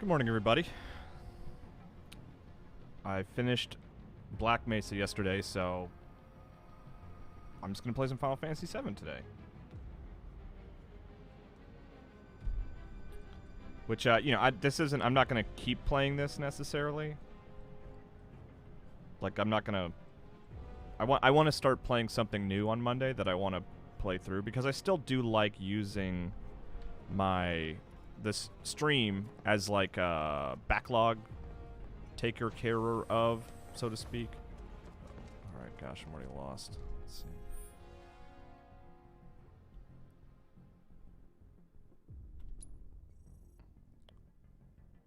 Good morning, everybody. I finished Black Mesa yesterday, so I'm just going to play some Final Fantasy VII today. Which, you know, I'm not going to keep playing this necessarily. Like, I'm not going to... I want to start playing something new on Monday that I want to play through, because I still do like using this stream as like a backlog taker carer of, so to speak. Alright, gosh, I'm already lost. Let's see.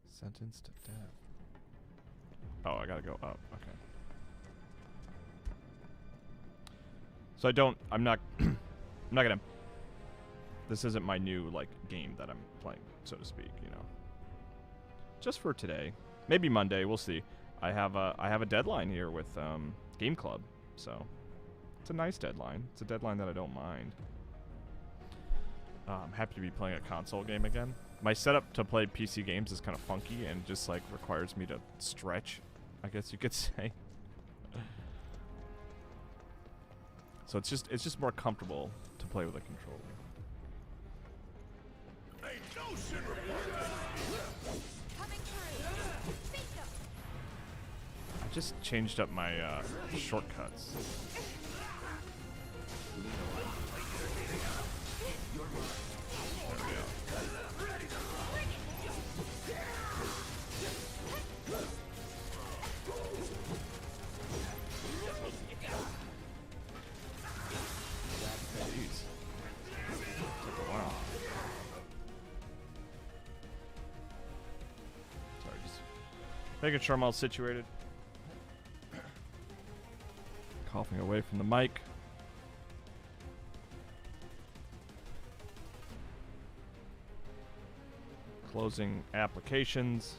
Sentenced to death. Oh, I gotta go up. Okay. So I'm not I'm not gonna... This isn't my new, like, game that I'm playing, so to speak, you know. Just for today. Maybe Monday, we'll see. I have a deadline here with Game Club, so it's a nice deadline. It's a deadline that I don't mind. I'm happy to be playing a console game again. My setup to play PC games is kind of funky and just, like, requires me to stretch, I guess you could say. So it's just more comfortable to play with a controller. I just changed up my shortcuts. Making sure I'm all situated. Coughing away from the mic. Closing applications.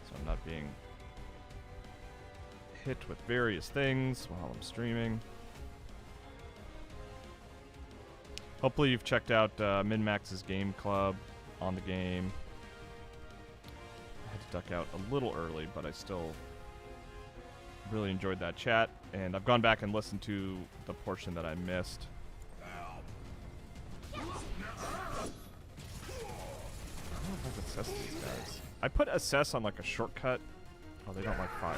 So I'm not being hit with various things while I'm streaming. Hopefully you've checked out MinMax's Game Club on the game. I had to duck out a little early, but I still really enjoyed that chat. And I've gone back and listened to the portion that I missed. I don't know if I can assess these guys. I put assess on like a shortcut. Oh, they don't like fire.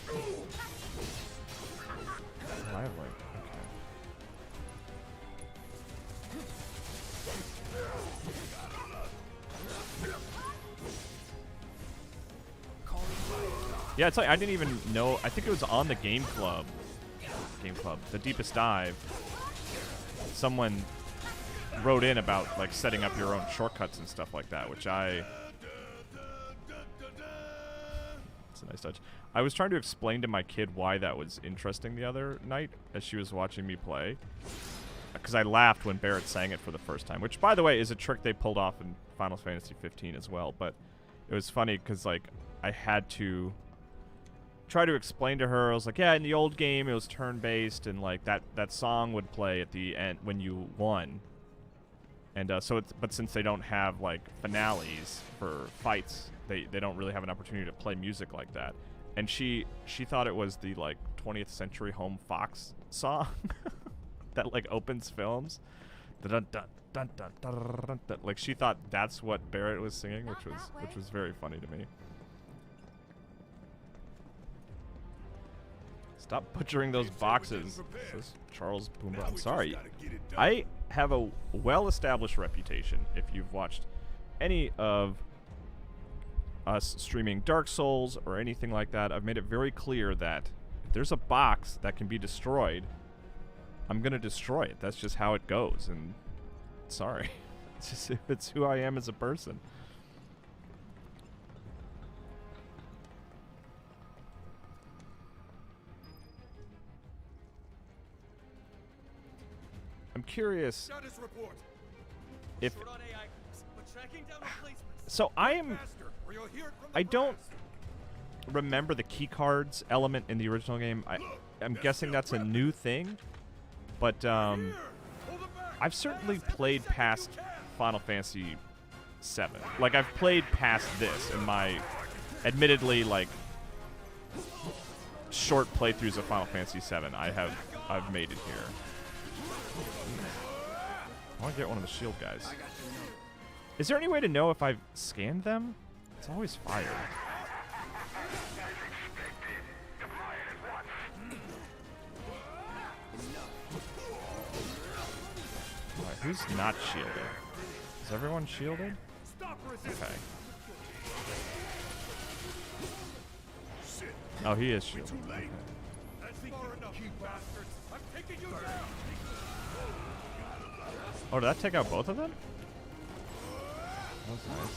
Okay. I have like... Yeah, it's like I didn't even know. I think it was on the Game Club, the Deepest Dive. Someone wrote in about like setting up your own shortcuts and stuff like that, which it's a nice touch. I was trying to explain to my kid why that was interesting the other night as she was watching me play, because I laughed when Barrett sang it for the first time, which, by the way, is a trick they pulled off in Final Fantasy 15 as well. But it was funny because like I had to try to explain to her. I was like, yeah, in the old game it was turn-based, and like that song would play at the end when you won. And but since they don't have like finales for fights, they don't really have an opportunity to play music like that. And she thought it was the like 20th Century Home Fox song that like opens films. Dun, dun, dun, dun, dun, dun, dun. Like she thought that's what Barrett was singing, which was very funny to me. Stop butchering those boxes, says Charles Boomba. I'm sorry. I have a well-established reputation. If you've watched any of us streaming Dark Souls or anything like that, I've made it very clear that if there's a box that can be destroyed, I'm going to destroy it. That's just how it goes. And sorry. It's who I am as a person. I'm curious if... So I don't remember the keycards element in the original game. I'm guessing that's a new thing, but I've certainly played past Final Fantasy VII. Like, I've played past this in my, admittedly, like, short playthroughs of Final Fantasy VII. I've made it here. I want to get one of the shield guys. Is there any way to know if I've scanned them? It's always fire. Alright, who's not shielded? Is everyone shielded? Okay. Oh, he is shielded. Okay. Oh, did that take out both of them? That was nice.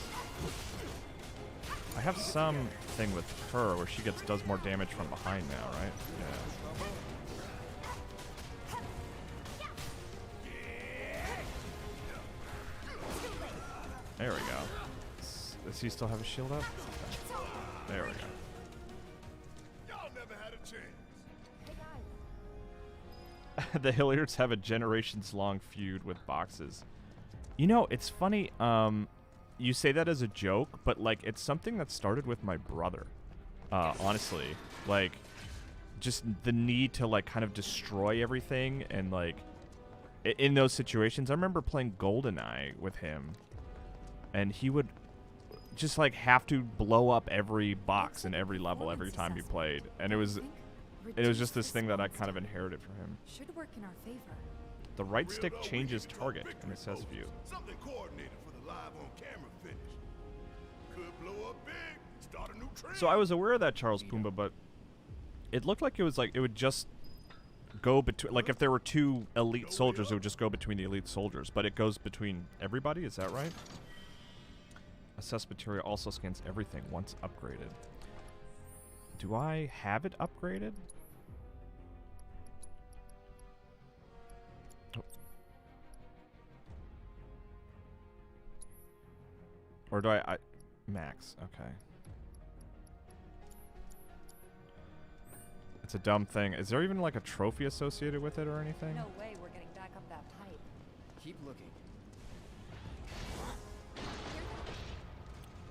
I have some thing with her where she does more damage from behind now, right? Yeah. There we go. Does he still have a shield up? Okay. There we go. Y'all never had a chance. The Hilliards have a generations-long feud with boxes. You know, it's funny. You say that as a joke, but like it's something that started with my brother. Honestly, like just the need to like kind of destroy everything, and like in those situations, I remember playing GoldenEye with him, and he would just like have to blow up every box in every level every time he played, and it was just this thing that I kind of inherited from him. Should work in our favor. The right stick changes target in assess view. Something coordinated for the live on camera finish. Could blow up big, start a new trend. So I was aware of that, Charles Pumbaa, but it looked like it was like it would just go between, like if there were two elite soldiers, it would just go between the elite soldiers, but it goes between everybody. Is that right? Assess material also scans everything once upgraded. Do I have it upgraded? Oh. Or do I max? Okay. It's a dumb thing. Is there even like a trophy associated with it or anything? No way we're getting back up that pipe. Keep looking.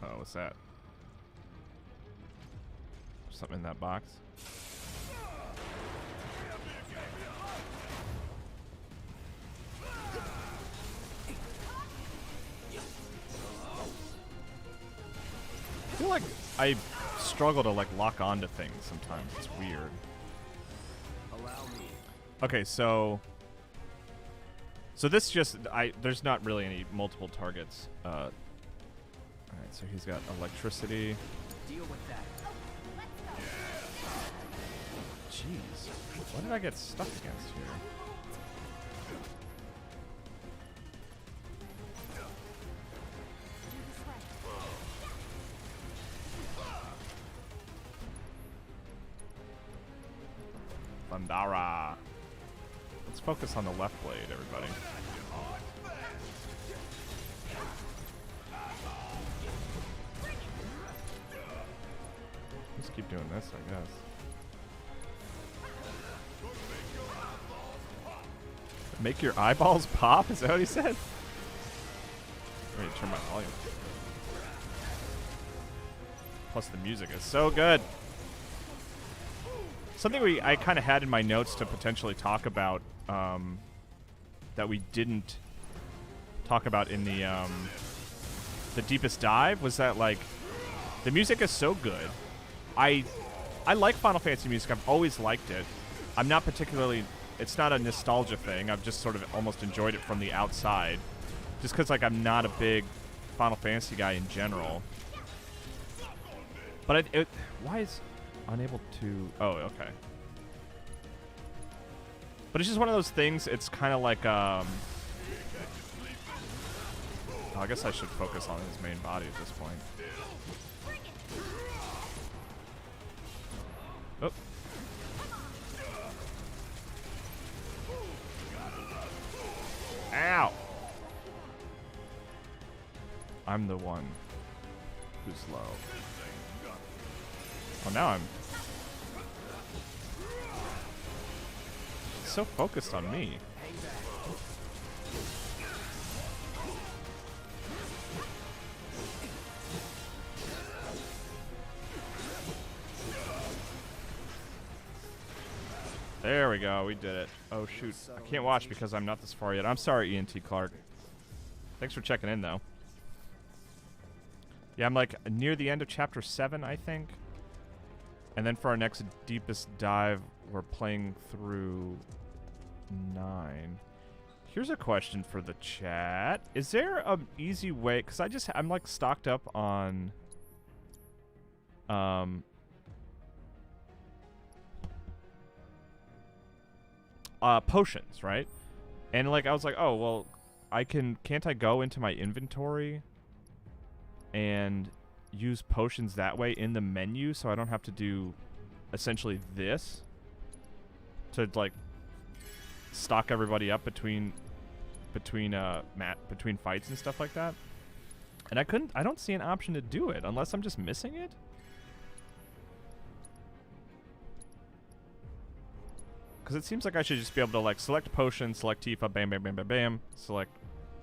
Oh, what's that? Something in that box? I feel like I struggle to like lock onto things sometimes. It's weird. Allow me. Okay, so this just there's not really any multiple targets. All right, so he's got electricity. Deal with that. Jeez, what did I get stuck against here? Thundara. Let's focus on the left blade, everybody. Just keep doing this, I guess. Make your eyeballs pop? Is that what he said? Let me turn my volume. Plus the music is so good. Something I kind of had in my notes to potentially talk about that we didn't talk about in the deepest dive was that like the music is so good. I like Final Fantasy music. I've always liked it. I'm not particularly. It's not a nostalgia thing. I've just sort of almost enjoyed it from the outside, just because like I'm not a big Final Fantasy guy in general. But why is unable to? Oh, okay. But it's just one of those things. It's kind of like oh, I guess I should focus on his main body at this point. Oh. Ow! I'm the one who's low. Oh, now I'm so focused on me. There we go. We did it. Oh, shoot. I can't watch because I'm not this far yet. I'm sorry, ENT Clark. Thanks for checking in, though. Yeah, I'm like near the end of chapter 7, I think. And then for our next deepest dive, we're playing through 9. Here's a question for the chat. Is there an easy way? Because I'm like stocked up on potions, right? And like I was like, oh well, can't I go into my inventory and use potions that way in the menu, so I don't have to do essentially this to like stock everybody up between fights and stuff like that? And I don't see an option to do it unless I'm just missing it. Because it seems like I should just be able to like select potion, select Tifa, bam, bam, bam, bam, bam, select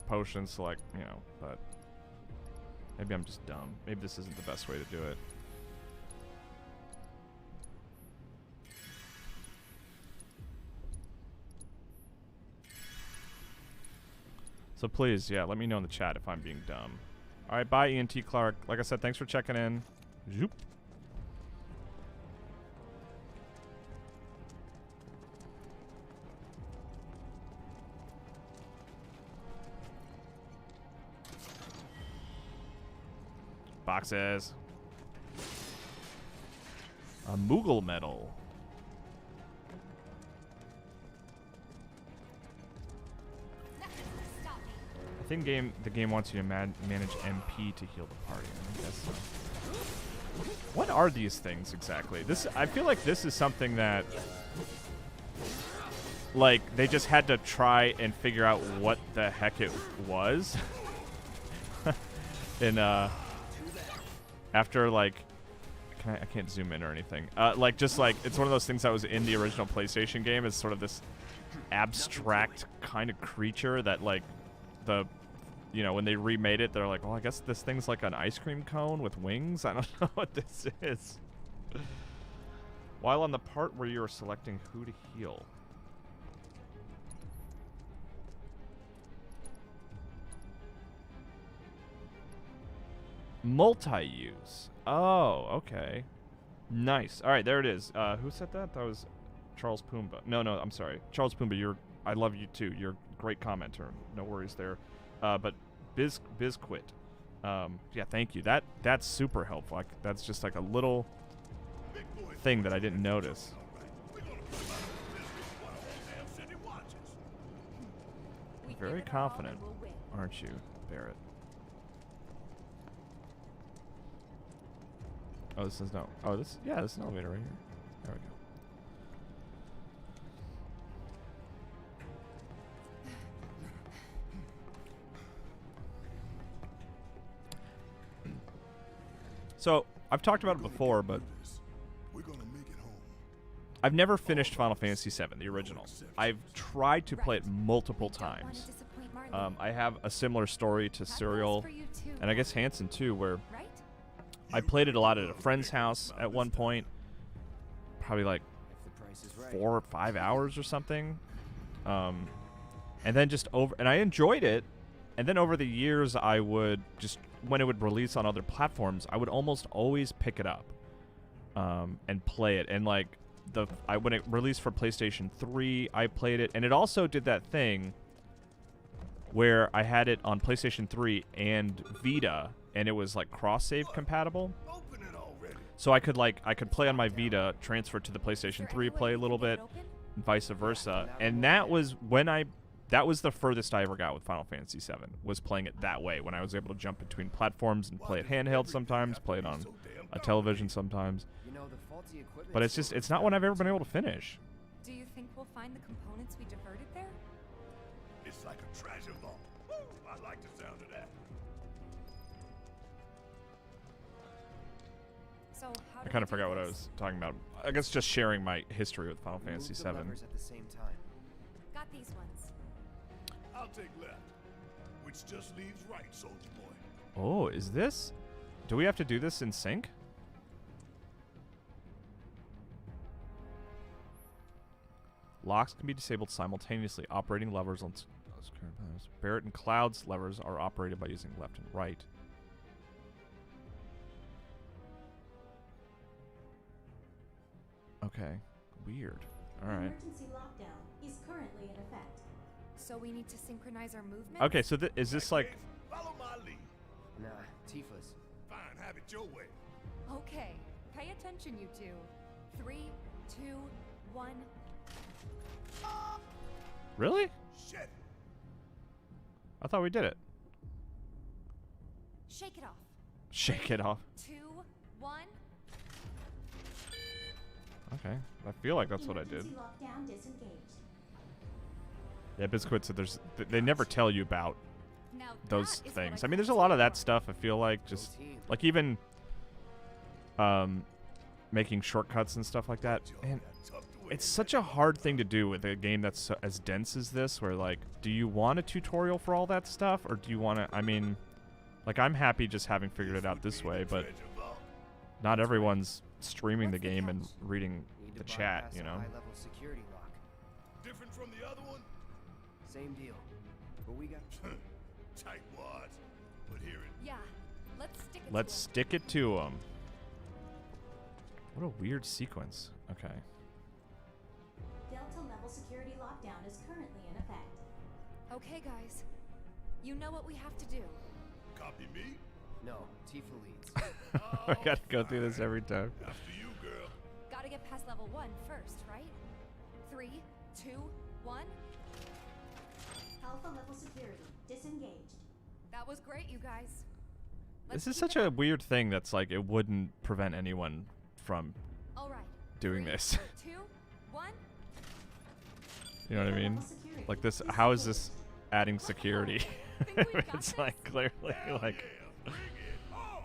potion, select, you know, but maybe I'm just dumb. Maybe this isn't the best way to do it. So please, yeah, let me know in the chat if I'm being dumb. All right, bye, ENT Clark. Like I said, thanks for checking in. Zoop. Boxes. A Moogle medal. I think the game wants you to manage MP to heal the party. I guess so. What are these things exactly? I feel like this is something that like they just had to try and figure out what the heck it was. And after like I can't zoom in or anything. Like just like it's one of those things that was in the original PlayStation game. It's sort of this abstract kind of creature that like when they remade it, they're like, well, I guess this thing's like an ice cream cone with wings. I don't know what this is. While on the part where you're selecting who to heal. Multi-use. Oh, okay. Nice. All right, there it is. Who said that? That was Charles Pumbaa. No, I'm sorry. Charles Pumbaa, I love you too. You're a great commenter. No worries there. But Bizquit. Yeah, thank you. That's super helpful. Like, that's just like a little thing that I didn't notice. Very confident, aren't you, Barrett? Oh, this is no. Oh, this is an elevator right here. There we go. So, I've talked about it before, but I've never finished Final Fantasy VII, the original. I've tried to play it multiple times. I have a similar story to Serial, and I guess Hanson too, where I played it a lot at a friend's house at one point, probably like 4 or 5 hours or something, and then and I enjoyed it, and then over the years I would just, when it would release on other platforms, I would almost always pick it up and play it, and like when it released for PlayStation 3, I played it, and it also did that thing where I had it on PlayStation 3 and Vita, and it was like cross-save compatible. So I could play on my Vita, transfer to the PlayStation 3, play a little bit, and vice versa. And that was the furthest I ever got with Final Fantasy VII, was playing it that way, when I was able to jump between platforms and play it handheld sometimes, play it on a television sometimes. But it's not one I've ever been able to finish. Do you think we'll find the components we diverted there? It's like a treasure vault. Woo! I like the sound of that. So how I kind of forgot what I was talking about. I guess just sharing my history with Final Fantasy VII. At the same time. Got these ones. I'll take left, which just leaves right, soldier boy. Oh, is this? Do we have to do this in sync? Locks can be disabled simultaneously. Operating levers on Barrett and Cloud's levers are operated by using left and right. Okay. Weird. All right. Emergency lockdown is currently in effect. So we need to synchronize our movements? Okay, so is this like... Follow my lead. Nah, Tifa's. Fine, have it your way. Okay, pay attention, you two. 3, 2, 1. Really? Shit. I thought we did it. Shake it off. Shake it off. 2, 1. Okay. I feel like that's what I did. Emergency lockdown disengaged. Yeah, Biscuit said they never tell you about Now those that is things. what I mean, there's a call lot of that teamwork. stuff. I feel like just Go team. like even making shortcuts and stuff like that. And it's such a hard thing to do with a game that's so, as dense as this, where like, do you want a tutorial for all that stuff, or do you want to? I mean, like, I'm happy just having figured it out this way, but not everyone's streaming the game and reading Need to the chat, bypass you a know. high-level security lock. Different from the other one? Same deal. But we got Tight wads. But hear it. Yeah, let's stick it Let's to 'em. stick it to them. What a weird sequence. Okay. Delta level security lockdown is currently in effect. Okay, guys. You know what we have to do. Copy me? no Tifa leads. I gotta go through this every time. After you, girl. Gotta get past level 1 first, right? 3, 2, 1. Alpha level security disengaged. That was great, you guys. Let's This is keep such it a up. weird thing that's like it wouldn't prevent anyone from All right. doing 3, this. 2, 1. You know what I Beta mean? level security Like this, how is this disengaged. adding security? Think we've got It's this? like clearly Hell like, yeah, bring it on.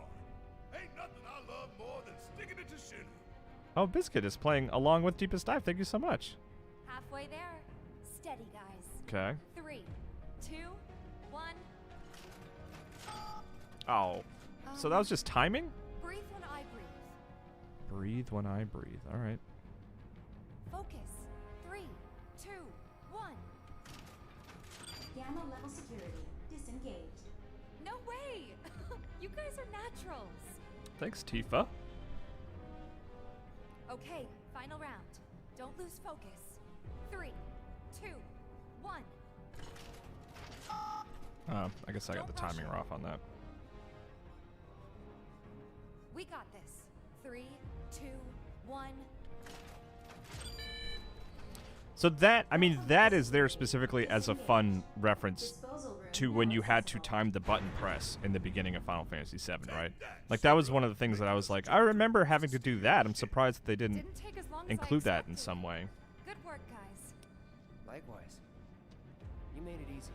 Ain't nothing I love more than sticking it to Shinra. oh, Biscuit is playing along with Deepest Dive. Thank you so much. Halfway there. Steady, guys. Okay. 3, 2, 1. Oh, so that was just timing? Breathe when I breathe. Breathe when I breathe. All right. Focus. 3, 2, 1. Gamma level security disengaged. No way! You guys are naturals. Thanks, Tifa. Okay, final round. Don't lose focus. 3, 2, 1. Oh, I guess I got the Don't rush timing it. off on that. We got this. 3, 2, 1. So that, I mean, that is there specifically as a fun reference Disposal room to when now you had to accessible. time the button press in the beginning of Final Fantasy VII, right? Like, that was one of the things that I was like, I remember having to do that. I'm surprised that they didn't Didn't take as long as I include that in expected. some way. Good work, guys. Likewise. You made it easy.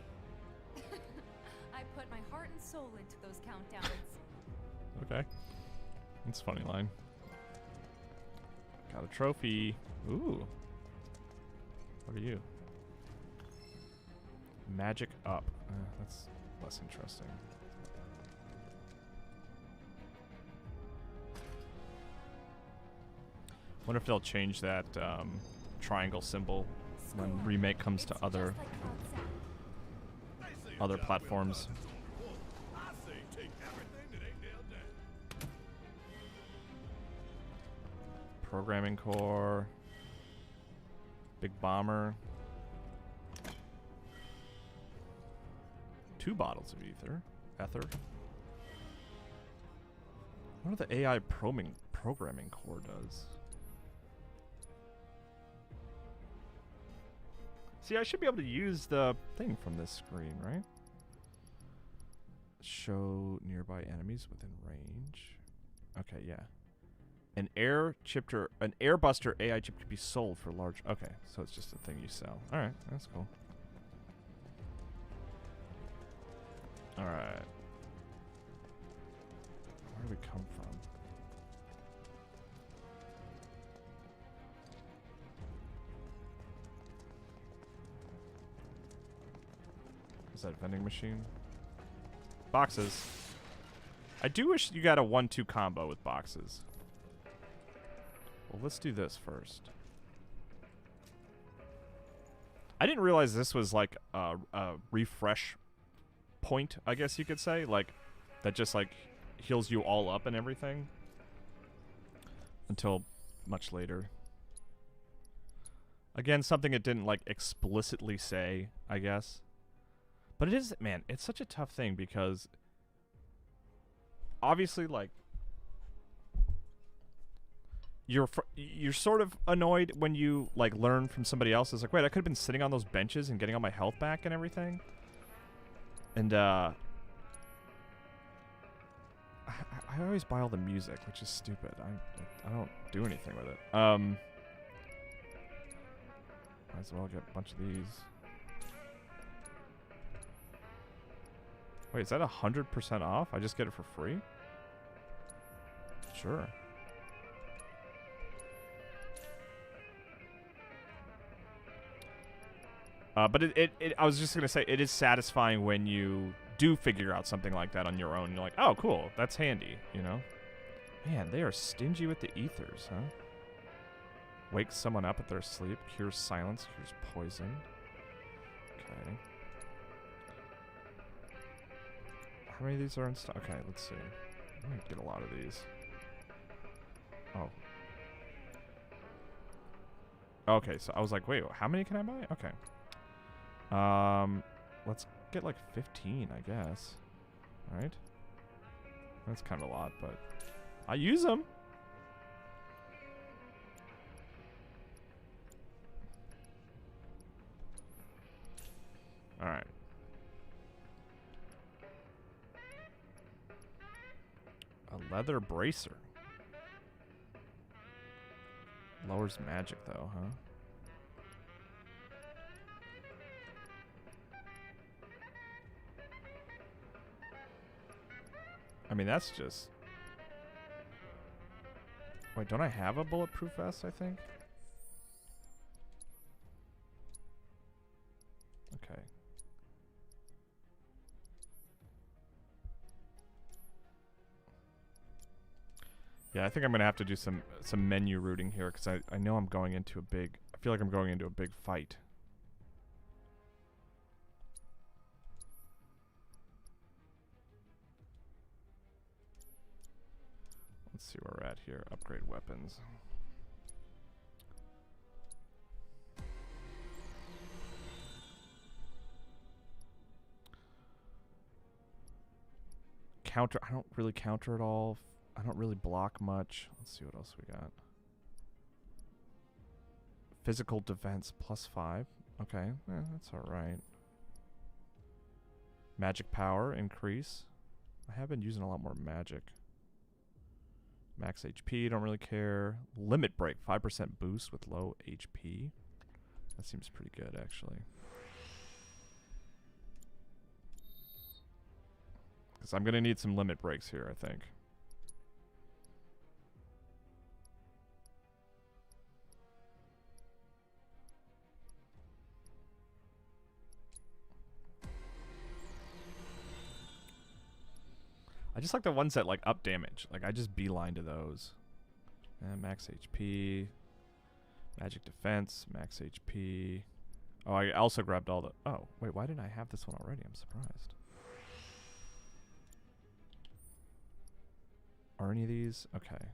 I put my heart and soul into those countdowns. Okay. That's a funny line. Got a trophy. Ooh. What are you? Magic up. That's less interesting. Wonder if they'll change that triangle symbol when Score. Remake comes to It's other just like Cloud said. They say a Other job platforms. well done is on the wall. I say take everything that ain't nailed down. programming core, big bomber, 2 bottles of ether. What do the AI programming core does? See, I should be able to use the thing from this screen, right? Show nearby enemies within range. Okay, yeah. An airbuster AI chip can be sold for large. Okay, so it's just a thing you sell. All right, that's cool. All right. Where do we come from? Is that a vending machine? Boxes. I do wish you got a 1-2 combo with boxes. Well, let's do this first. I didn't realize this was like a refresh point, I guess you could say. Like, that just like heals you all up and everything. Until much later. Again, something it didn't like explicitly say, I guess. But it is, man, it's such a tough thing because obviously, like, you're sort of annoyed when you like learn from somebody else. It's like, wait, I could have been sitting on those benches and getting all my health back and everything. And I always buy all the music, which is stupid. I don't do anything with it. Might as well get a bunch of these. Wait, is that 100% off? I just get it for free? Sure. But I was just going to say, it is satisfying when you do figure out something like that on your own. You're like, oh, cool, that's handy, you know? Man, they are stingy with the ethers, huh? Wakes someone up at their sleep, cures silence, cures poison. Okay. How many of these are in stock? Okay, let's see. I'm going to get a lot of these. Oh. Okay, so I was like, wait, how many can I buy? Okay. Let's get like 15, I guess. Right? That's kind of a lot, but I use them. All right. A leather bracer. Lowers magic though, huh? I mean, that's just... Wait, don't I have a bulletproof vest, I think? Okay. Yeah, I think I'm going to have to do some menu routing here, because I know I'm going into a big... I feel like I'm going into a big fight. Let's see where we're at here. Upgrade weapons. Counter. I don't really counter at all. I don't really block much. Let's see what else we got. Physical defense +5. Okay, that's alright. Magic power increase. I have been using a lot more magic. Max HP, don't really care. Limit break, 5% boost with low HP. That seems pretty good, actually. Because I'm going to need some limit breaks here, I think. I just like the ones that like up damage. Like I just beeline to those. And max HP, magic defense, max HP. Oh, I also grabbed all the... Oh, wait, why didn't I have this one already? I'm surprised. Are any of these? Okay.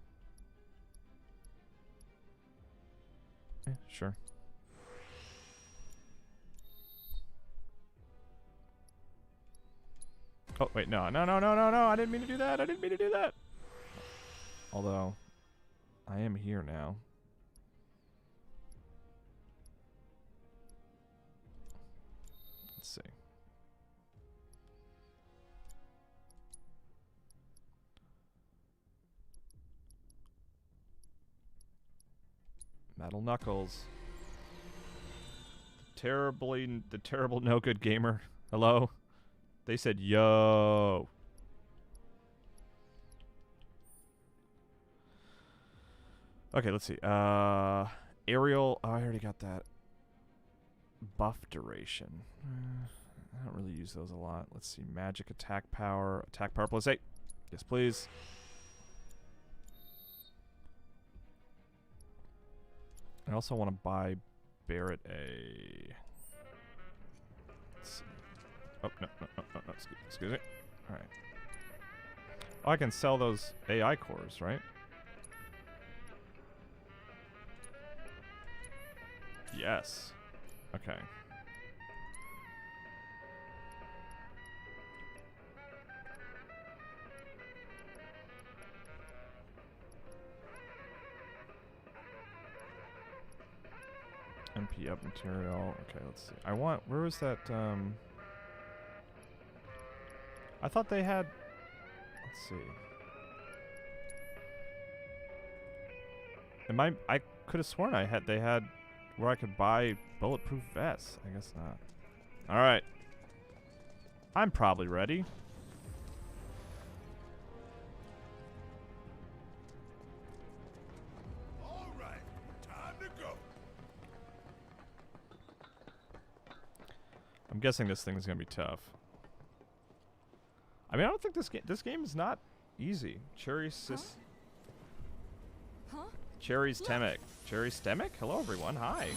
Yeah, sure. Oh, wait, no, I didn't mean to do that. I didn't mean to do that. Although, I am here now. Let's see. Metal Knuckles. The terrible no good gamer. Hello? They said, yo. Okay, let's see. Aerial. Oh, I already got that. Buff duration. I don't really use those a lot. Let's see. Magic attack power. Attack power +8. Yes, please. I also want to buy Barrett a... Oh, no, no, no, no, no. Excuse me. All right. Oh, I can sell those AI cores, right? Yes. Okay. MP up material. Okay, let's see. I want. Where was that? I thought they had. Let's see. I could have sworn they had where I could buy bulletproof vests. I guess not. All right. I'm probably ready. All right, time to go. I'm guessing this thing is gonna be tough. I mean, I don't think this game is not easy. Cherry's Temek. Cherry Stemek? Hello everyone. Hi.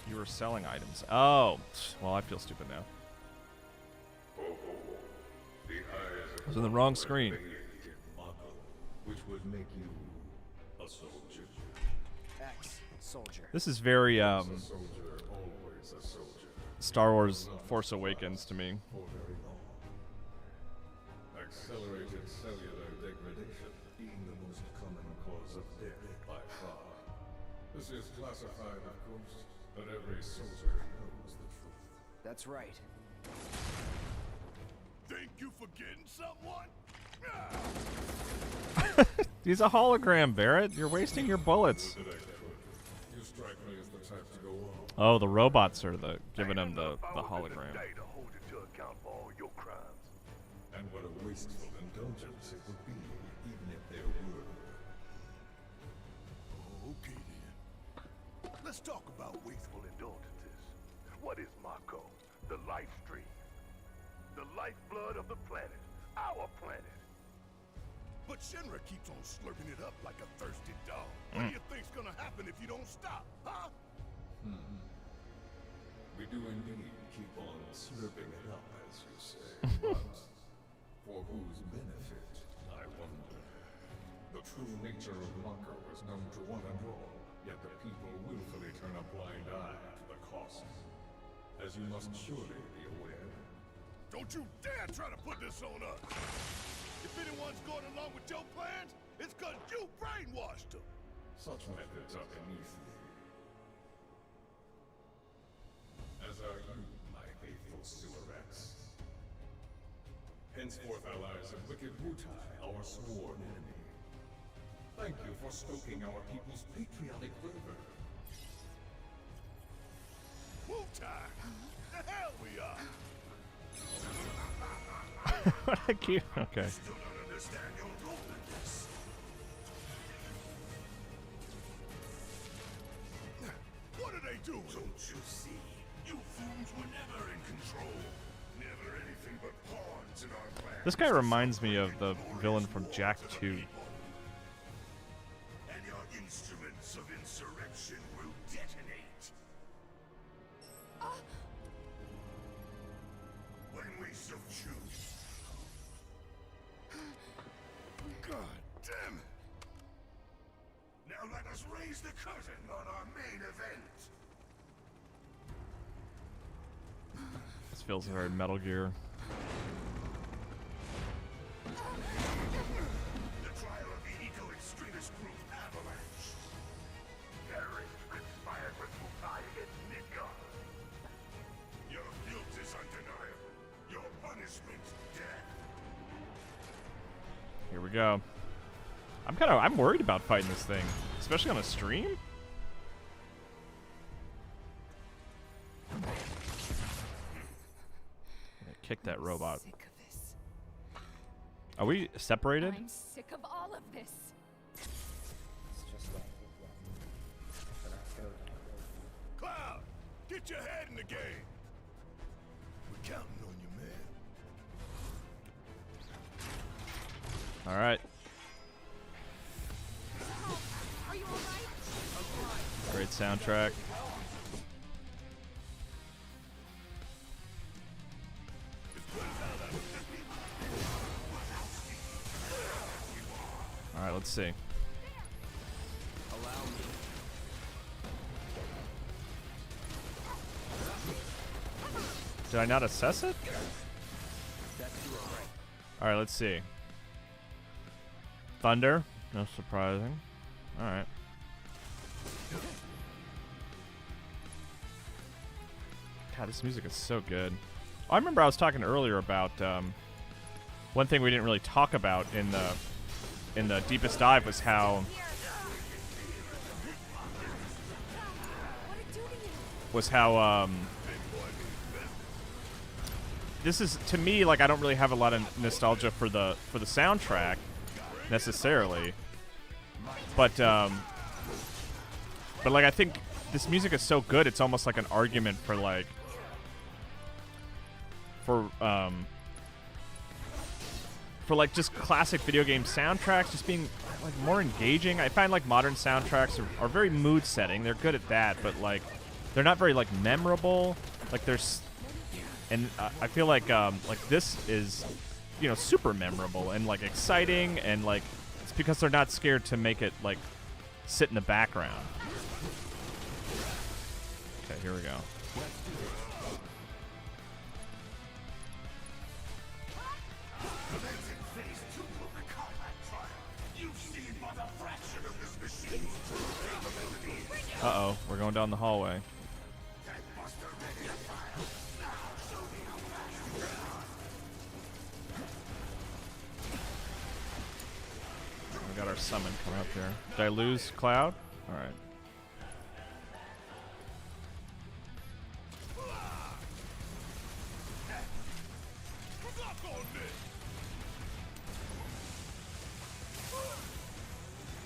You were selling items. Oh, well, I feel stupid now. I was in the wrong screen. Which would make you a soldier. Ex-soldier. This is very A soldier, always a soldier. Star Wars Force Awakens to me. For very long. Accelerated cellular degradation being the most common cause of death by far. This is classified, of course, but every soldier knows the truth. That's right. Think you forgetting someone? He's a hologram, Barrett. You're wasting your bullets. Did I could. You strike me as the type to go on. Oh, the robots are giving him the hologram. Day to hold you to account for all your crimes. And what a wasteful indulgence it would be, even if there were. Okay then. Let's talk about wasteful indulgences. What is Mako? The life stream. The lifeblood of the planet. Our planet. But Shinra keeps on slurping it up like a thirsty dog. What do you think's gonna happen if you don't stop, huh? We do indeed keep on slurping it up, as you say, but for whose benefit, I wonder. The true nature of Mako is known to one and all, yet the people willfully turn a blind eye to the cost. As you must surely be aware. Don't you dare try to put this on us! If anyone's going along with your plans, it's 'cause you brainwashed them! Such methods are beneath me. As are you, my faithful Sewer-Rex. Henceforth allies of wicked Wutai, our sworn enemy. Thank you for stoking our people's patriotic fervor. Wu-Tai! The hell we are! What a cute. Okay. Still don't understand your role in this. What are they doing? Don't you see? You fools were never in control. Never anything but pawns in our plan. This guy reminds me of the villain from Jack 2. And your instruments of insurrection will detonate. When we so choose. God damn it! Now let us raise the curtain on our main event. This feels very Metal Gear. The trial of the eco-extremist group Avalanche. Terrorists conspired with Wutai against Midgard. Your guilt is undeniable. Your punishment, death. Here we go. I'm worried about fighting this thing, especially on a stream. Kick that robot. Sick of this. Are we separated? I'm sick of all of this. It's just like but I feel Cloud, get your head in the game. We're counting on you, man. All right. Are you alright? Great soundtrack. see. Allow me. Did I not assess it? That's your right. All right, let's see. Thunder. No surprising. All right. God, this music is so good. I remember I was talking earlier about one thing we didn't really talk about in the deepest dive was how this is, to me, like, I don't really have a lot of nostalgia for the soundtrack necessarily, but like, I think this music is so good, it's almost like an argument for like just classic video game soundtracks just being like more engaging. I find like modern soundtracks are very mood setting. They're good at that, but like they're not very like memorable. Like there's, and I feel like this is, you know, super memorable and like exciting, and like it's because they're not scared to make it like sit in the background. Okay, here we go. Uh-oh, we're going down the hallway. We got our summon coming up here. Did I lose Cloud? Alright.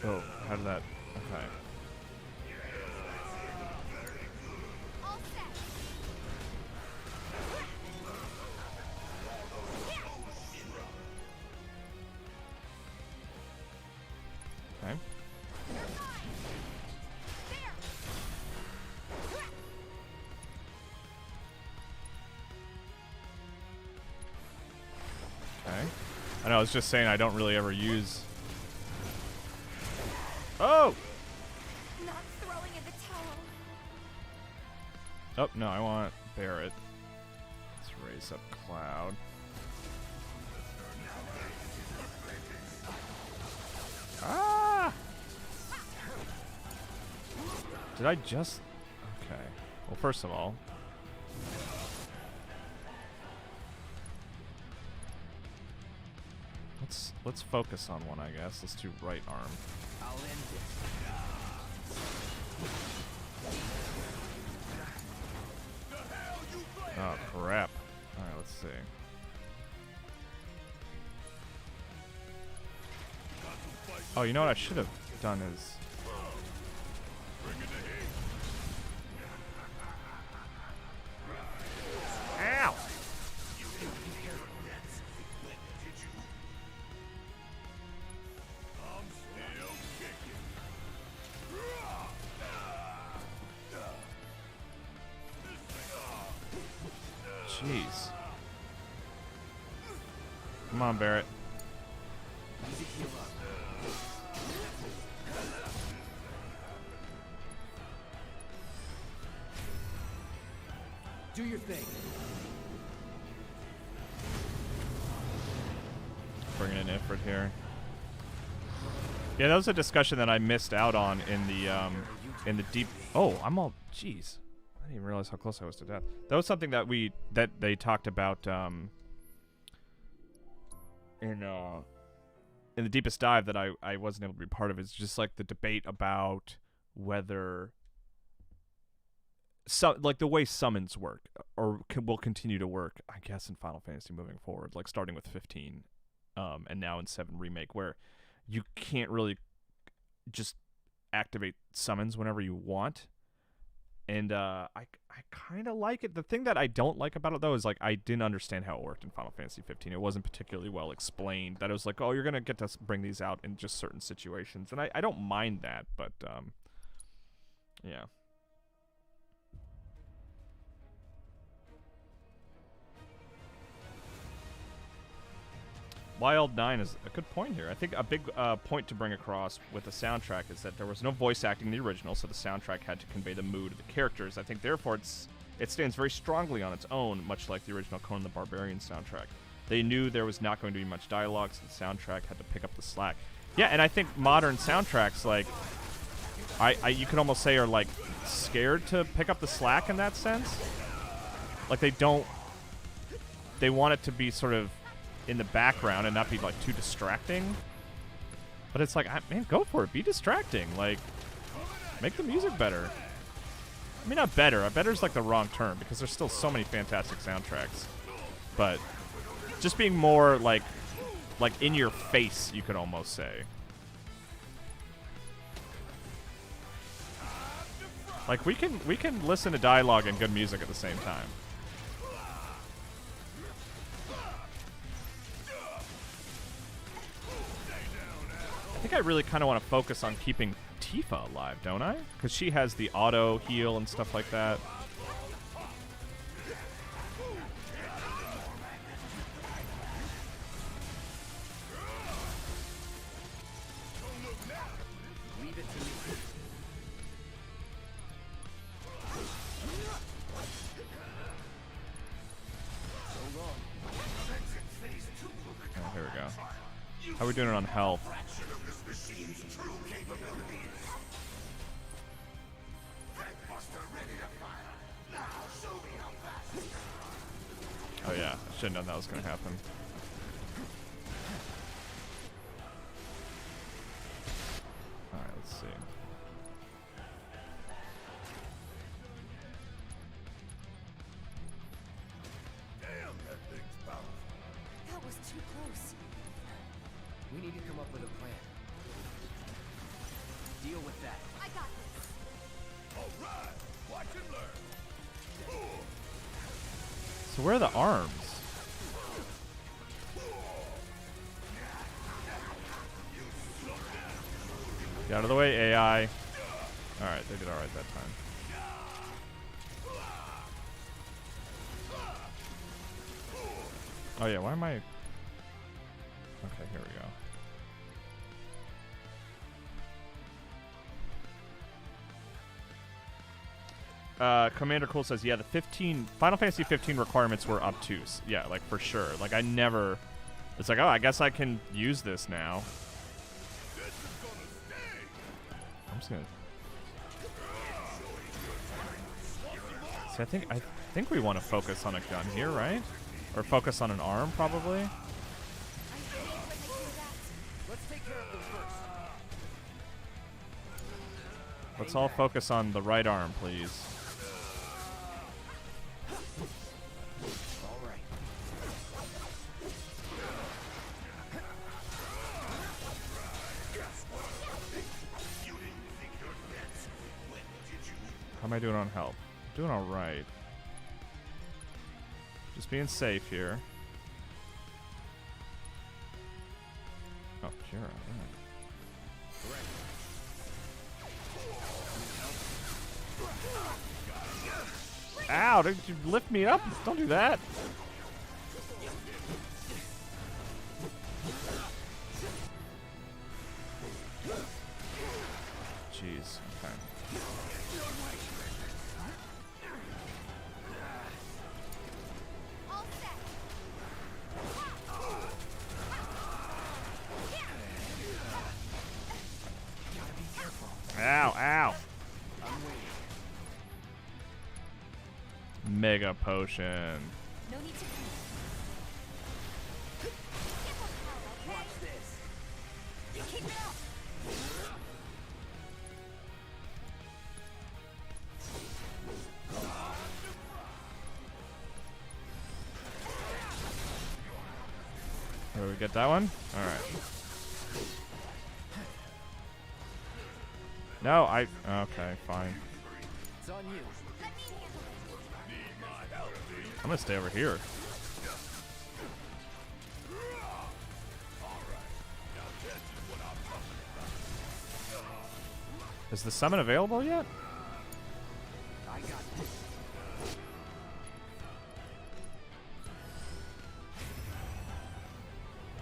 Oh, how did that... Okay. All set. Okay. Okay. I know, I was just saying I don't really ever use... Oh! Not throwing in the towel. Oh, no, I want Barret. Let's raise up Cloud. Ah! Did I just... Okay. Well, first of all... Let's focus on one, I guess. Let's do right arm. I'll end this. Oh, crap. Alright, let's see. Oh, you know what I should have done is... Ow! Jeez. Come on, Barret. Do your thing. Bringing in Ifrit here. Yeah, that was a discussion that I missed out on in the deep... Oh, I'm all... Jeez. I didn't even realize how close I was to death. That was something that they talked about in the deepest dive that I wasn't able to be part of. It's just like the debate about whether like the way summons work or will continue to work, I guess, in Final Fantasy moving forward, like starting with 15 and now in 7 Remake, where you can't really just activate summons whenever you want. And I kind of like it. The thing that I don't like about it, though, is like I didn't understand how it worked in Final Fantasy 15. It wasn't particularly well explained. That it was like, oh, you're going to get to bring these out in just certain situations. And I don't mind that, but yeah. Wild 9 is a good point here. I think a big point to bring across with the soundtrack is that there was no voice acting in the original, so the soundtrack had to convey the mood of the characters. I think, therefore, it stands very strongly on its own, much like the original Conan the Barbarian soundtrack. They knew there was not going to be much dialogue, so the soundtrack had to pick up the slack. Yeah, and I think modern soundtracks, like, you could almost say are, like, scared to pick up the slack in that sense. Like, they want it to be sort of in the background and not be, like, too distracting. But it's like, man, go for it. Be distracting. Like, make the music better. I mean, not better. Better's, like, the wrong term, because there's still so many fantastic soundtracks. But just being more, like in your face, you could almost say. Like, we can listen to dialogue and good music at the same time. I think I really kind of want to focus on keeping Tifa alive, don't I? Because she has the auto heal and stuff like that. Leave it to me. So long. Oh, here we go. How are we doing on health? Oh yeah, I should have known that was going to happen. Alright, let's see. Damn, that thing's powerful. That was too close. We need to come up with a plan. Deal with that. I got this. All right, watch and learn. So where are the arms? Get out of the way, AI. Alright, they did alright that time. Oh yeah, why am I... Okay, here we go. Commander Cool says, yeah, the Final Fantasy 15 requirements were obtuse. Yeah, like, for sure. Like, I never... It's like, oh, I guess I can use this now. I'm just gonna... See, I think we want to focus on a gun here, right? Or focus on an arm, probably? I hate when they do that. Let's take care of them first. Let's all focus on the right arm, please. All right. How am I doing on health? Doing alright. Just being safe here. Oh, sure. Yeah. Ow, did you lift me up? Don't do that. Jeez, okay. All set. Ow, ow. I'm waiting. Mega potion. No need to panic. Watch this. Keep it up. Did we get that one? Alright. No, okay, fine. It's on you. Let me handle it. I'm gonna stay over here. Is the summon available yet? I got this.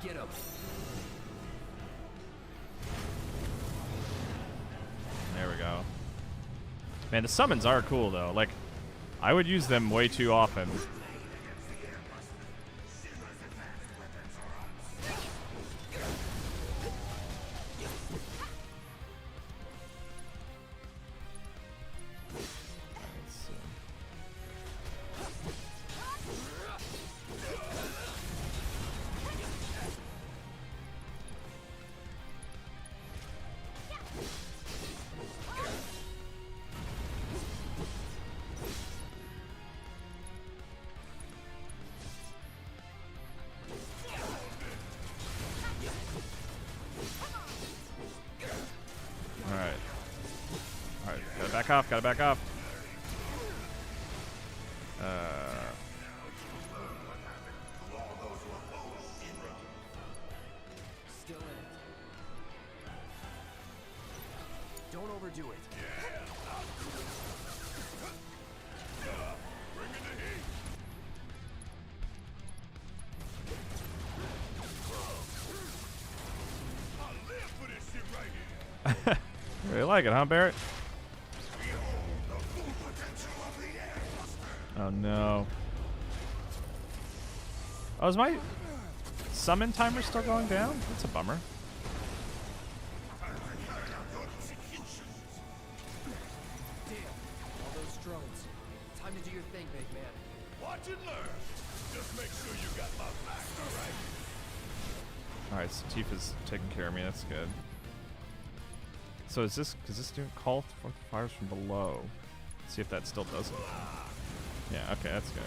Get him. There we go. Man, the summons are cool though. Like, I would use them way too often. Back off, gotta back off. Still in it. Don't overdo it. Bring in the heat. I live for this shit right here. Really like it, huh, Barrett? Oh no. Oh, is my summon timer still going down? That's a bummer. Damn, all those drones. Time to do your thing, big man. Watch and learn. Just make sure you got my back, alright? Alright, so Tifa's taking care of me, that's good. So is this doing call for fires from below? Let's see if that still does it. Yeah, okay, that's good.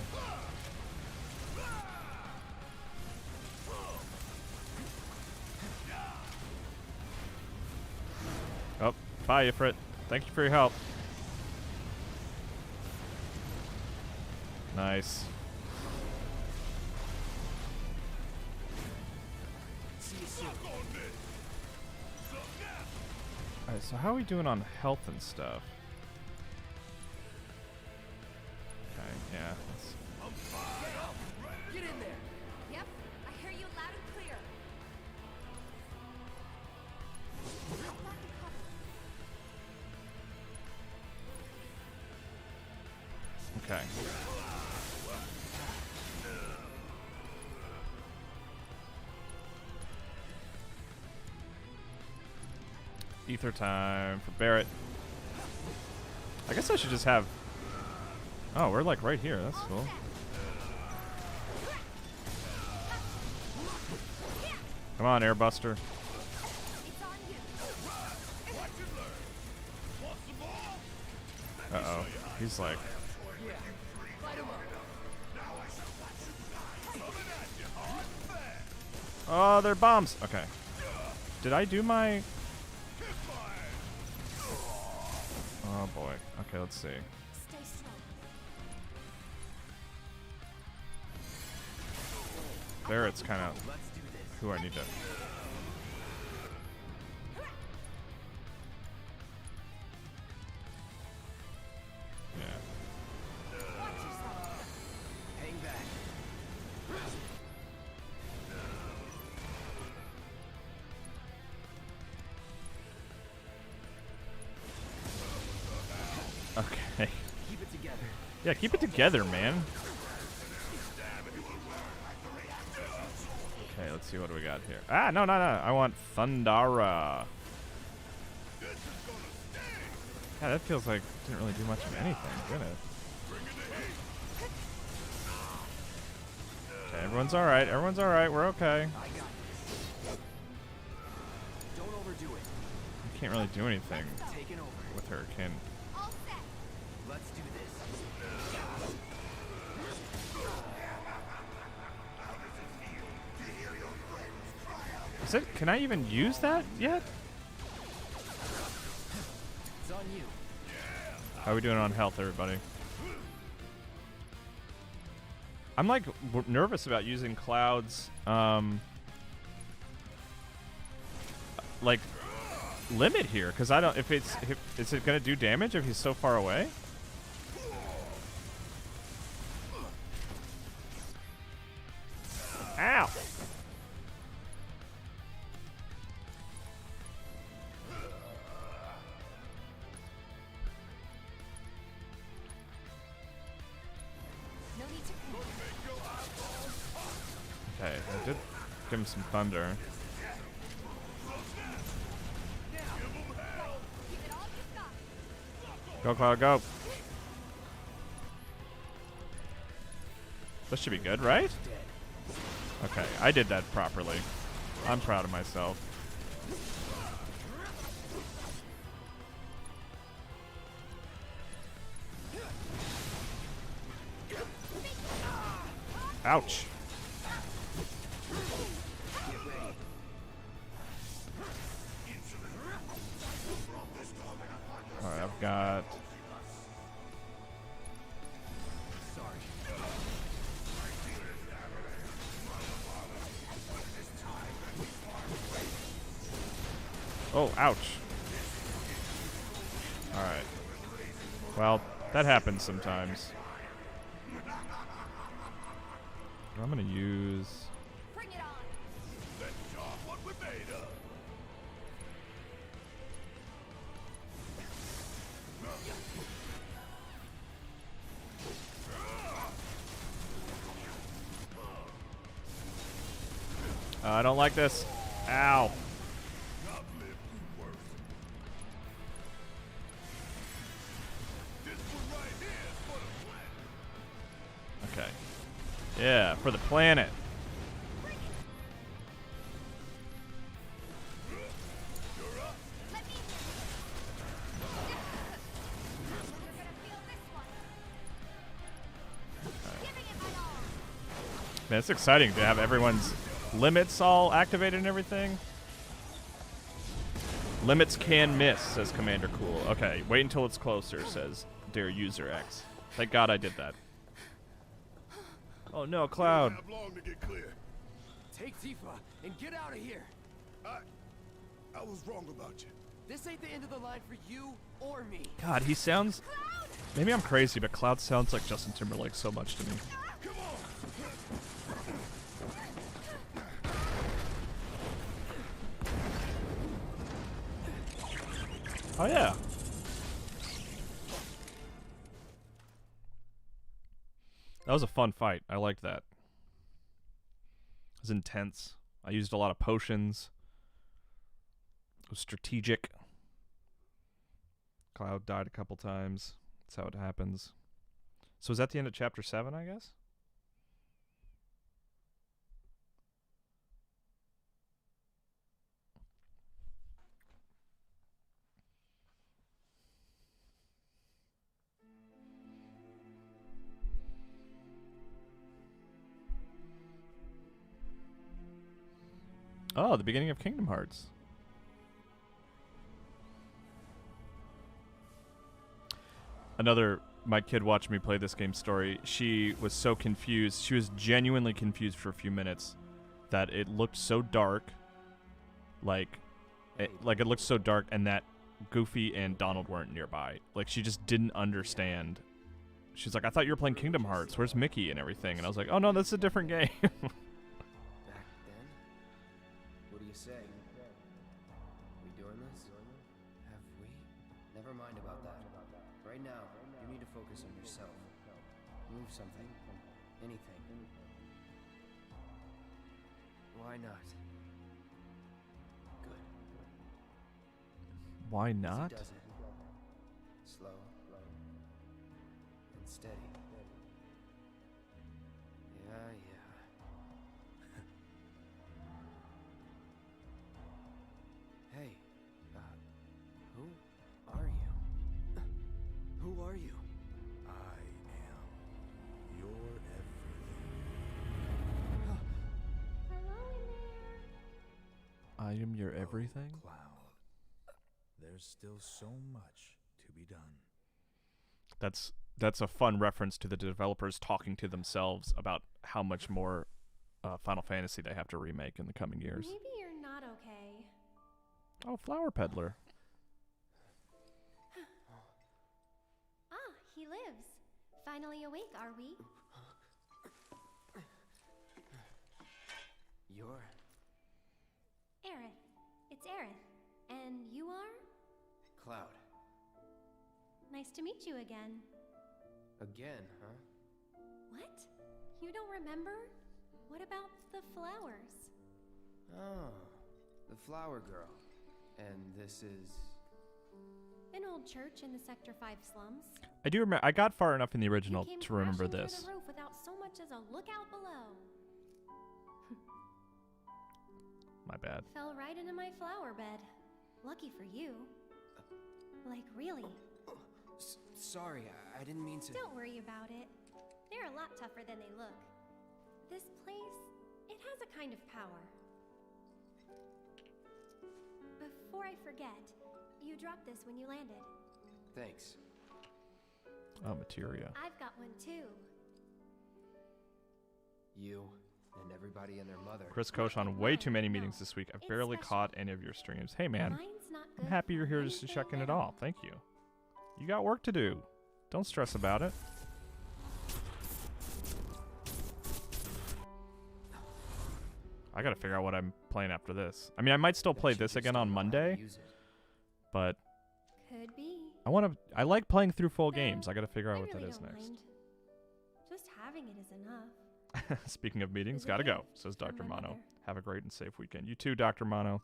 Oh, bye, Ifrit. Thank you for your help. Nice. See you soon. Alright, so how are we doing on health and stuff? Okay, yeah. Get in there. Yep, I hear you loud and clear. Hop back and cover. Okay. Ether time for Barrett. I guess I should just have... Oh, we're like right here. That's cool. Come on, Airbuster. It's on you. Uh-oh. He's like... Yeah. Light him up. Oh, they're bombs. Okay. Did I do my... Oh, boy. Okay, let's see. Stay strong. Barrett's kind of Let's do this. who I need to... Yeah. Watch yourself. Hang back. Okay. Keep it together. Yeah, keep it together, man. Okay, let's see what do we got here. Ah, no. I want Thundara. Yeah, that feels like it didn't really do much of anything, did it? Okay, everyone's alright. Everyone's alright. We're okay. I got this. Don't overdo it. You can't really do anything Taking over. with her, can... All set. Let's do this. Is it... Can I even use that yet? It's on you. How are we doing on health, everybody? I'm like nervous about using Cloud's like limit here because I don't. If is it gonna do damage if he's so far away? Ow! Okay, I did give him some thunder. Go, Cloud, go. This should be good, right? Okay, I did that properly. I'm proud of myself. Ouch. Alright, I've got... Oh, ouch. Alright. Well, that happens sometimes. I'm gonna use... Bring it on. Let's talk what we're made of. I don't like this. Ow. Not live through worse. This one right here is for the planet. Okay. Yeah, for the planet. Let me. You're gonna feel this one. Giving it my all. Man, it's exciting to have everyone's limits all activated and everything. Limits can miss, says Commander Cool. Okay, wait until it's closer, says Dear User X. Thank God I did that. Oh no, Cloud. Have long to get clear. Take Tifa and get out of here. I was wrong about you. This ain't the end of the line for you or me. God, he sounds... Maybe I'm crazy, but Cloud sounds like Justin Timberlake so much to me. Come on. Oh yeah. That was a fun fight. I liked that. It was intense. I used a lot of potions. It was strategic. Cloud died a couple times. That's how it happens. So is that the end of chapter 7, I guess? Oh, the beginning of Kingdom Hearts. My kid watched me play this game story. She was so confused. She was genuinely confused for a few minutes that it looked so dark. Like it looked so dark and that Goofy and Donald weren't nearby. Like she just didn't understand. She's like, I thought you were playing Kingdom Hearts. Where's Mickey and everything? And I was like, oh no, that's a different game. Back then? What do you say? We doing this? Have we? Never mind about that. Right now, you need to focus on yourself. Move something. Anything. Why not? Good. Why Easy not? does it. Slow. And steady. Yeah. Hey, who are you? Who are you? I am your everything. I am your everything? Cloud. There's still so much to be done. That's a fun reference to the developers talking to themselves about how much more Final Fantasy they have to remake in the coming years. Maybe you're not okay. Oh, Flower Peddler. Ah, he lives. Finally awake, are we? You're... Aerith. It's Aerith. And you are? Cloud. Nice to meet you again. Again, huh? What? You don't remember? what about the flowers? Oh, the flower girl. And this is... An old church in the Sector 5 slums. I do remember. I got far enough in the You original came to remember crashing this. through the roof without so much as a lookout below. My bad. Fell right into my flower bed. Lucky for you. Like, really. Sorry, I didn't mean to... Don't worry about it. They're a lot tougher than they look. This place, it has a kind of power. Before I forget, you dropped this when you landed. Thanks. Oh, materia. I've got one too. You and everybody and their mother. Chris Koch on way too many meetings this week. I've barely caught any of your streams. Hey, man. Mine's not I'm good happy for you're here just to anything check in at little. all. Thank you. You got work to do. Don't stress about it. I gotta figure out what I'm playing after this. I mean, I might still play this again on Monday, but Could be. I like playing through full Though, games. I gotta figure out I what really that is don't next. mind. Just having it is enough. Speaking of meetings, Is it gotta go, good? says From Dr. my Mono. mother. Have a great and safe weekend. You too, Dr. Mono.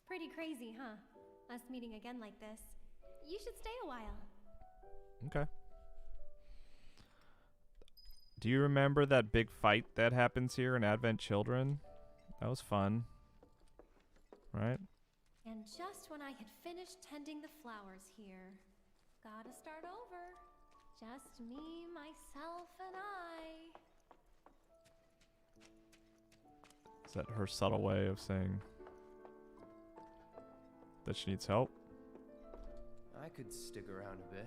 Pretty crazy, huh? Us meeting again like this. You should stay a while. Okay. Do you remember that big fight that happens here in Advent Children? That was fun. Right? And just when I had finished tending the flowers here, gotta start over. Just me, myself, and I. Is that her subtle way of saying that she needs help? I could stick around a bit.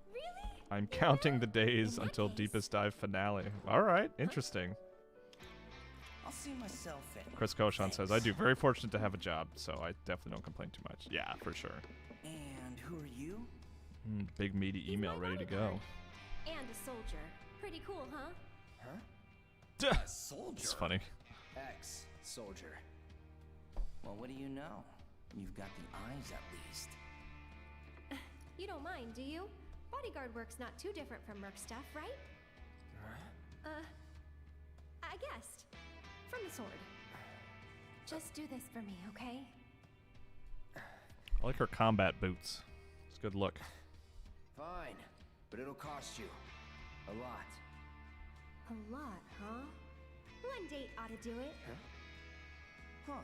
Really? I'm counting the days In that until case- Deepest Dive finale. All right, interesting. I'll see myself in. Chris Koshan says, I do. Very fortunate to have a job, so I definitely don't complain too much. Yeah, for sure. And who are you? Big meaty He's email my ready to bodyguard. go. And a soldier. Pretty cool, huh? Huh? Duh. A soldier. It's funny. Ex-soldier. Well, what do you know? You've got the eyes at least. You don't mind, do you? Bodyguard work's not too different from merc stuff, right? I guessed. From the sword. Just do this for me, okay? I like her combat boots. It's a good look. Fine, but it'll cost you a lot. A lot, huh? One date ought to do it. Huh.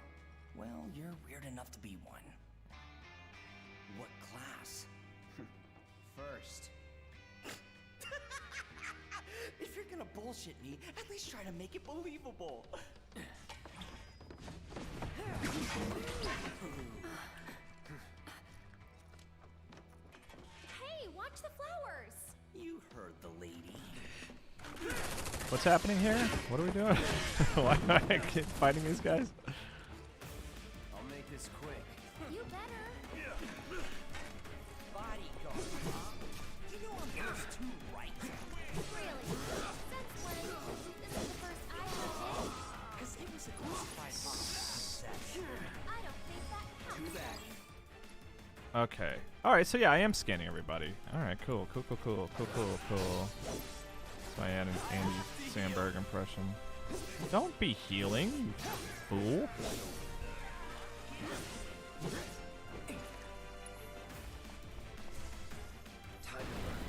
Well, you're weird enough to be one. What class? First. If you're gonna bullshit me, at least try to make it believable. Hey, watch the flowers! You heard the lady. What's happening here? What are we doing? Why am I fighting these guys? I'll make this quick. You better. Bodyguard, huh? You know I'm yours too, right? Really? Since when? This is the first I have it. Because it was a classified set. I don't think that counts. Too bad. Okay. Alright, so yeah, I am scanning everybody. Alright, cool. Cool. That's my Andy Samberg impression. Don't be healing, you fool. Time to burn.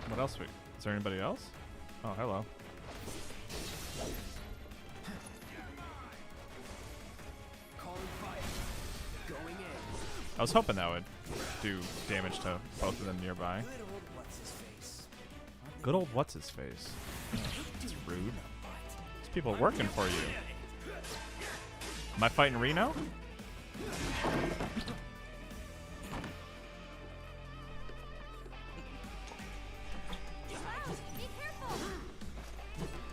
What else? Is there anybody else? Oh, hello. Calling fire. Going in. I was hoping that would do damage to both of them nearby. Good old what's-his-face. Good old what's-his-face. It's rude. These people are working for you. Am I fighting Reno? Wow, be careful!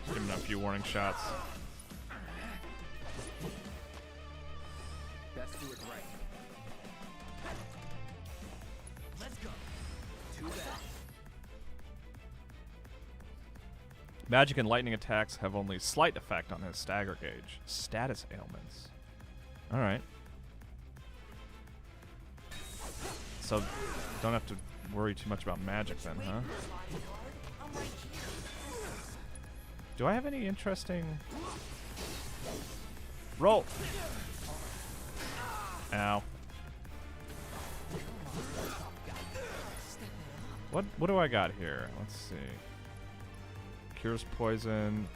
Give him a few warning shots. Best do it right. Let's go. Too bad. Magic and lightning attacks have only slight effect on his stagger gauge. Status ailments. Alright. So, don't have to worry too much about magic then, huh? Do I have any interesting... Roll! Ow. What do I got here? Let's see. Cures poison.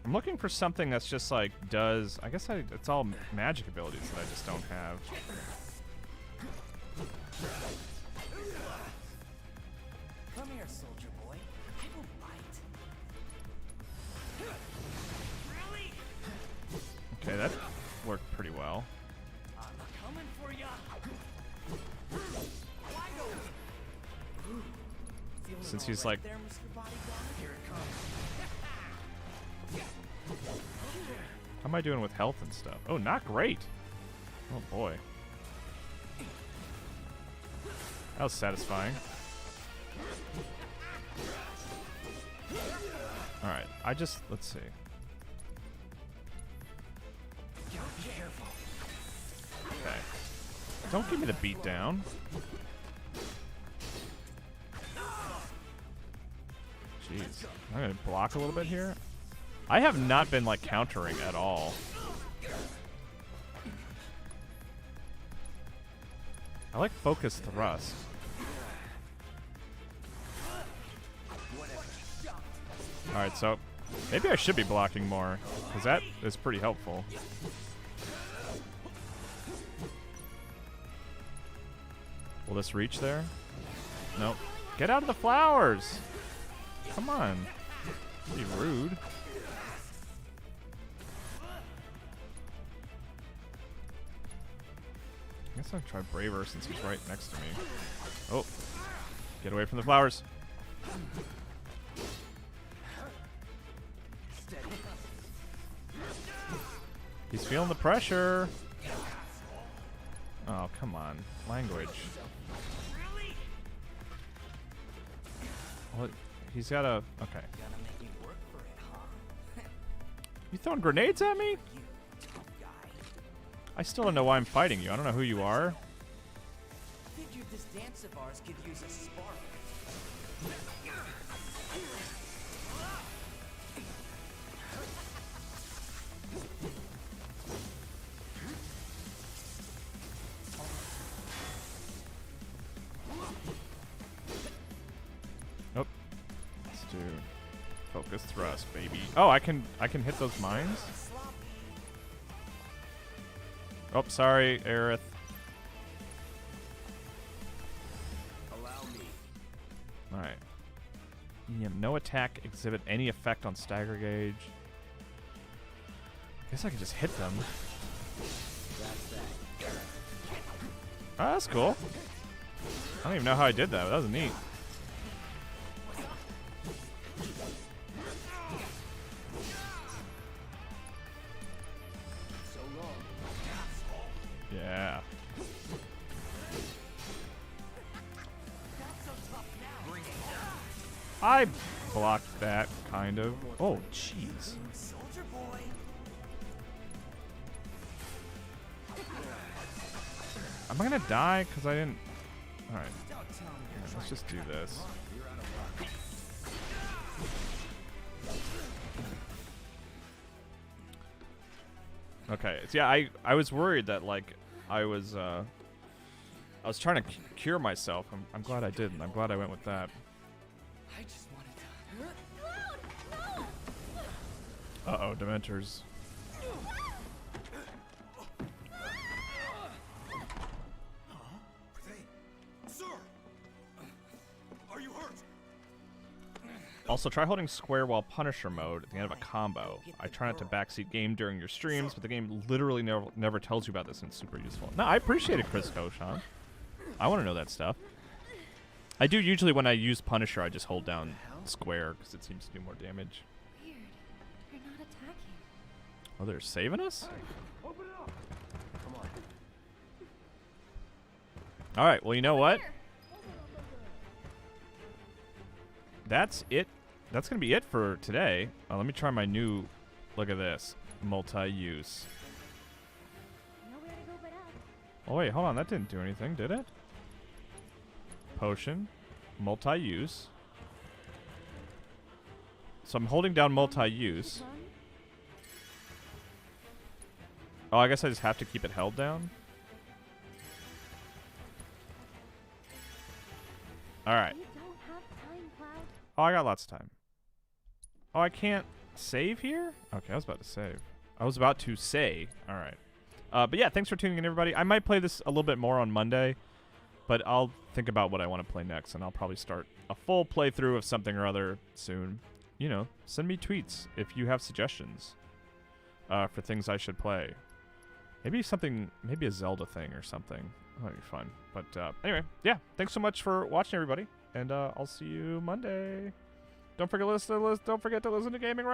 I'm looking for something that's just like does... I guess it's all magic abilities that I just don't have. Come here, soldier boy. I will bite. Really? Okay, that worked pretty well. I'm coming for ya. Since he's like... There, Mr. Bodyguard? Here it comes. How am I doing with health and stuff? Oh, not great. Oh boy. That was satisfying. Alright, let's see. Okay. Don't give me the beat down. Jeez. I'm gonna block a little bit here. I have not been like countering at all. I like focus thrust. Alright, so maybe I should be blocking more, because that is pretty helpful. Will this reach there? Nope. Get out of the flowers! Come on. Pretty rude. I guess I'll try Braver since he's right next to me. Oh. Get away from the flowers. He's feeling the pressure. Oh, come on. Language. Well, he's got a... Okay. You throwing grenades at me? I still don't know why I'm fighting you. I don't know who you are. Figured this dance of ours could use a spark. Nope. Let's do focus thrust, baby. Oh, I can hit those mines? Oh, sorry, Aerith. Allow me. Alright. Yeah, no attack exhibit any effect on stagger gauge. Guess I can just hit them. Oh, that's cool. I don't even know how I did that, but that was neat. Yeah. I blocked that, kind of. Oh, jeez. Am I gonna die? Because I didn't... Alright. Yeah, let's just do this. Okay, so yeah, I was worried that, like, I was trying to cure myself. I'm glad I didn't. I'm glad I went with that. I just wanted to... Uh-oh, Dementors. Sir! Are you hurt? Also, try holding square while Punisher mode at the end of a combo. I try not to backseat game during your streams, but the game literally never tells you about this, and it's super useful. No, I appreciate it, Chris Koshan. I want to know that stuff. I do usually, when I use Punisher, I just hold down square, because it seems to do more damage. Weird. They're not attacking. Oh, they're saving us? Open up. Come on. Alright, well, you know what? That's it. That's going to be it for today. Let me try my new Look at this. Multi-use. Nowhere to go but up. Oh, wait. Hold on. That didn't do anything, did it? Potion. Multi-use. So I'm holding down multi-use. Run. Oh, I guess I just have to keep it held down? Alright. You don't have time, Cloud. Oh, I got lots of time. Oh, I can't save here? Okay, I was about to save. I was about to say. Alright. But yeah, thanks for tuning in, everybody. I might play this a little bit more on Monday, but I'll think about what I want to play next, and I'll probably start a full playthrough of something or other soon. You know, send me tweets if you have suggestions for things I should play. Maybe something, maybe a Zelda thing or something. That might be fun. But anyway, yeah, thanks so much for watching, everybody, and I'll see you Monday. Don't forget to listen to Gaming